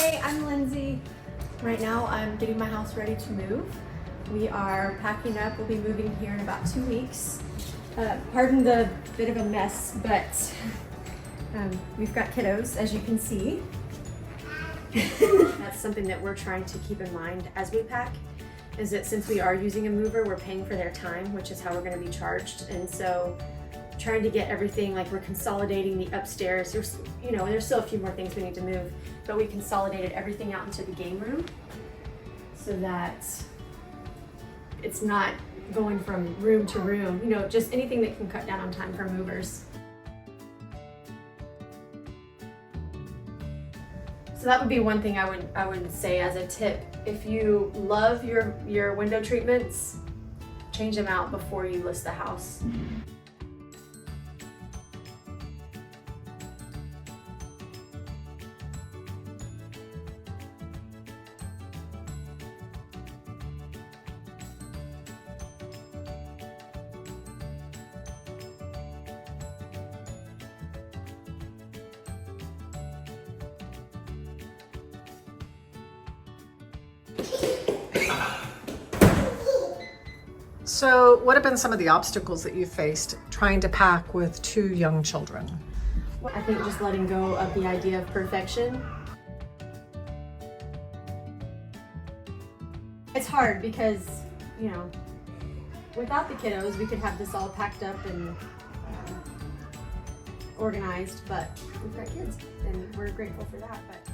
Hi, I'm Lindsay. Right now I'm getting my house ready to move. We are packing up. We'll be moving here in about 2 weeks. Pardon the bit of a mess, but we've got kiddos, as you can see. That's something that we're trying to keep in mind as we pack, is that since we are using a mover, we're paying for their time, which is how we're going to be charged. And so trying to get everything, like we're consolidating the upstairs. There's still a few more things we need to move, but we consolidated everything out into the game room so that it's not going from room to room, just anything that can cut down on time for movers. So that would be one thing I would say as a tip. If you love your window treatments, change them out before you list the house. So what have been some of the obstacles that you faced trying to pack with 2 young children? I think just letting go of the idea of perfection. It's hard because, without the kiddos, we could have this all packed up and organized, but we've got kids and we're grateful for that. But